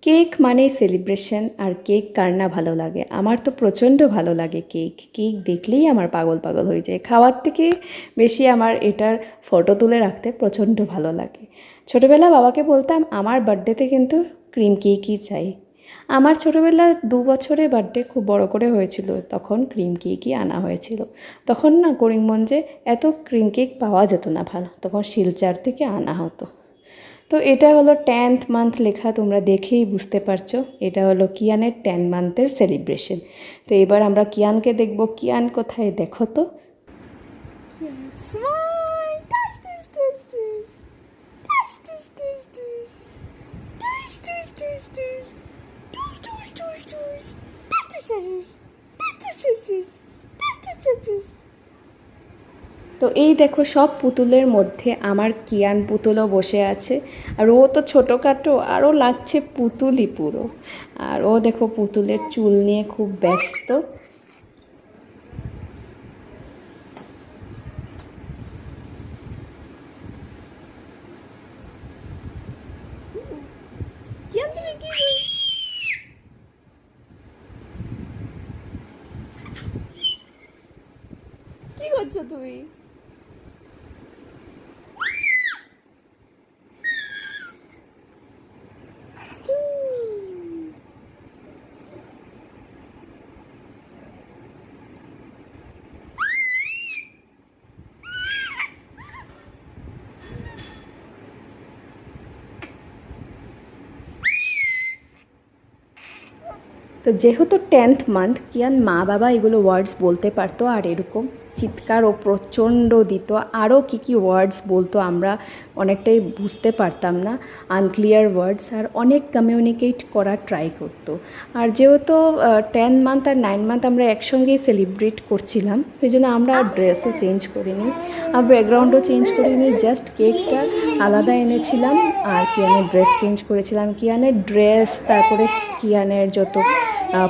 Cake মানেই celebration, আর cake কার না ভালো লাগে। আমার তো প্রচণ্ড ভালো লাগে কেক। কেক দেখলেই আমার পাগল পাগল হয়ে যায়। খাওয়ার থেকে বেশি আমার এটার ফটো তুলে রাখতে প্রচণ্ড ভালো লাগে। ছোটোবেলা বাবাকে বলতাম আমার বার্থডেতে কিন্তু ক্রিম কেকই চাই। আমার ছোটোবেলার 2 বছরের বার্থডে খুব বড় করে হয়েছিল, তখন ক্রিম কেকই আনা হয়েছিল। তখন না করিমগঞ্জে এত ক্রিম কেক পাওয়া যেত না ভালো, তখন শিলচর থেকে আনা হতো। তো এটা হলো 10th মান্থ লেখা, তোমরা দেখেই বুঝতে পারছো এটা হলো কিয়ানের 10 মান্থের সেলিব্রেশন। তো এবার আমরা কিয়ানকে দেখব। কিয়ান কোথায় দেখো তো। তো এই দেখো সব পুতুলের মধ্যে আমার কিয়ান পুতুলও বসে আছে। আর ও তো ছোটোখাটো, আরও লাগছে পুতুলই পুরো। আর ও দেখো পুতুলের চুল নিয়ে খুব ব্যস্ত। কি করছো তুমি? তো যেহেতু 10th মান্থ, কিয়ান মা বাবা এগুলো ওয়ার্ডস বলতে পারতো, আর এরকম চিৎকারও প্রচণ্ড দিত। আরও কী ওয়ার্ডস বলতো আমরা অনেকটাই বুঝতে পারতাম না, আনক্লিয়ার ওয়ার্ডস, আর অনেক কমিউনিকেট করার ট্রাই করতো। আর যেহেতু 10 মান্থ আর 9 মান্থ আমরা একসঙ্গেই সেলিব্রেট করছিলাম, সেই জন্য আমরা ড্রেসও চেঞ্জ করিনি আর ব্যাকগ্রাউন্ডও চেঞ্জ করিনি, জাস্ট কেকটা আলাদা এনেছিলাম আর কিয়ানের ড্রেস চেঞ্জ করেছিলাম। কিয়ানের ড্রেস, তারপরে কিয়ানের যত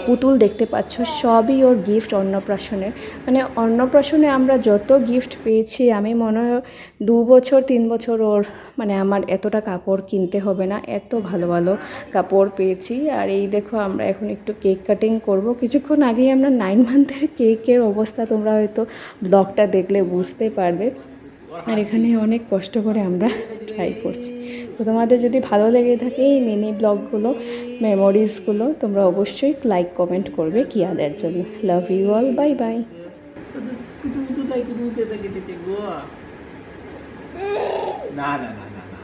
পুতুল দেখতে পাচ্ছ সবই ওর গিফট অন্নপ্রাশনের। মানে অন্নপ্রাশনে আমরা যত গিফট পেয়েছি, আমি মনে হয় 2 বছর 3 বছর ওর মানে আমার এতটা কাপড় কিনতে হবে না, এত ভালো ভালো কাপড় পেয়েছি। আর এই দেখো আমরা এখন একটু কেক কাটিং করব। কিছুক্ষণ আগেই আমরা 9 মান্থের কেকের অবস্থা তোমরা হয়তো ব্লগটা দেখলে বুঝতে পারবে। আর এখানে অনেক কষ্ট করে আমরা ট্রাই করছি। তো তোমাদের যদি ভালো লেগে থাকে এই মিনি ব্লগগুলো, মেমোরিজগুলো, তোমরা অবশ্যই লাইক কমেন্ট করবে কিয়ানের জন্য। Love you all, bye bye. না না না না না